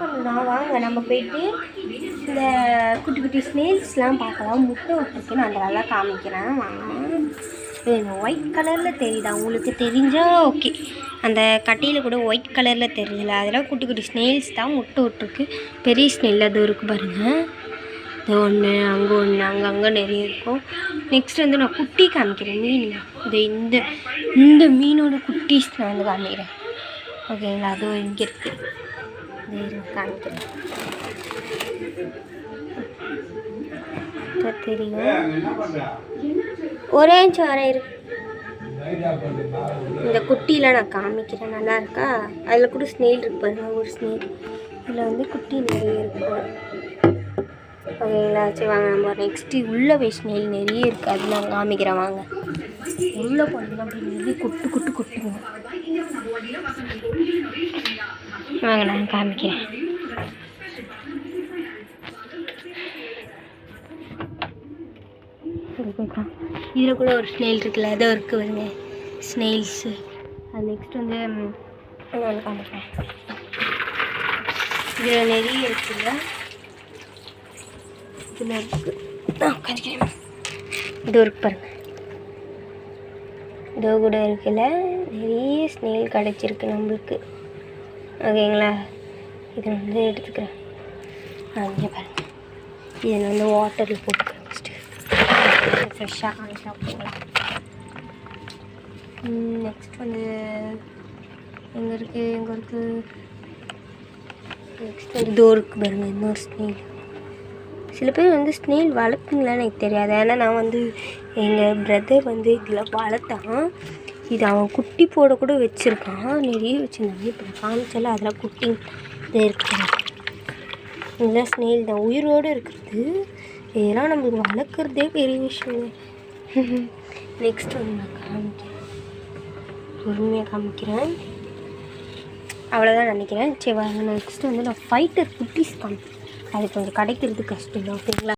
பண்ணலாம், வாங்க நம்ம போயிட்டு இந்த குட்டி குட்டி ஸ்னேல்ஸ்லாம் பார்க்கலாம். முட்டை விட்டுருக்கு, நான் அதெல்லாம் காமிக்கிறேன் வாங்க. ஒயிட் கலரில் தெரியுதா உங்களுக்கு? தெரிஞ்சால் ஓகே. அந்த கட்டையில் கூட ஒயிட் கலரில் தெரியல, அதெல்லாம் குட்டி குட்டி ஸ்னேல்ஸ் தான், முட்டை விட்டுருக்கு. பெரிய ஸ்னெல் அது இருக்குது பாருங்கள், இது ஒன்று அங்கே ஒன்று அங்கங்கே நிறைய இருக்கும். நெக்ஸ்ட் வந்து நான் குட்டி காமிக்கிறேன் மீன். இந்த இந்த மீனோட குட்டீஸ் நான் வந்து காமிக்கிறேன் ஓகேங்களா. அதுவும் இங்கே இருக்குது, இது காமிக்கிறேன். தெரியும், ஒரே நிமிஷம் வர இருக்கு. இந்த குட்டியில் நான் காமிக்கிறேன், நல்லா இருக்கா? அதில் கூட ஸ்னெயில் இருக்கு பாருங்க, ஒரு ஸ்னெயில். இதில் வந்து குட்டி நிறைய இருக்கும் ஓகேங்களா. சரி வாங்க நம்ம நெக்ஸ்ட்டு உள்ளே போய் ஸ்னெயில் நிறைய இருக்குது, அது நான் காமிக்கிறேன் வாங்க. உள்ளே போனீங்கன்னா அப்படி நிறைய கொட்டுங்க வாங்க, நான் காமிக்கிறேன். இதில் கூட ஒரு ஸ்னெயில் இருக்குல்ல, அதோ இருக்குது வருங்க ஸ்னெயில்ஸு. அது நெக்ஸ்ட் வந்து நான் காமிக்கிறேன். இதில் நிறைய இருக்குல்ல, இதில் இருக்குது, காமிக்கிறேன். இது இருக்கு பாருங்க, இதோ கூட இருக்குல்ல, நிறைய ஸ்னெயில் கிடச்சிருக்கு நம்மளுக்கு ஓகேங்களா. இதை வந்து எடுத்துக்கிறேன். இங்கே பாருங்கள், இதை வந்து வாட்டரில் போட்டுக்கிறேன் ஃபஸ்ட்டு, ஃப்ரெஷ்ஷாக காமிச்சா போகலாம். நெக்ஸ்ட் வந்து எங்கே இருக்குது நெக்ஸ்ட் வந்து டோருக்கு பாருங்கள், இன்னொரு ஸ்னெயில். சில பேர் வந்து ஸ்னெயில் வளர்ப்பீங்களான்னு எனக்கு தெரியாது, ஏன்னா நான் வந்து எங்கள் பிரதர் வந்து இதில் வளர்த்தான். இது அவன் குட்டி போட கூட வச்சுருக்கான், நிறைய வச்சுருந்தாங்க. இப்போ காமிச்சால அதெல்லாம் குட்டி இதை இருக்குது. இதெல்லாம் ஸ்னெயில் தான், உயிரோடு இருக்கிறது. இதெல்லாம் நம்மளுக்கு வளர்க்குறதே பெரிய விஷயம். நெக்ஸ்ட் வந்து நான் காமிக்கிறேன், பொறுமையாக காமிக்கிறேன், அவ்வளோதான் நினைக்கிறேன். சரி வாங்க, நெக்ஸ்ட் வந்து நான் ஃபைட்டர் குட்டீஸ் காமிக்கிறேன். அது கொஞ்சம் கிடைக்கிறது கஷ்டம் தான் ஓகேங்களா.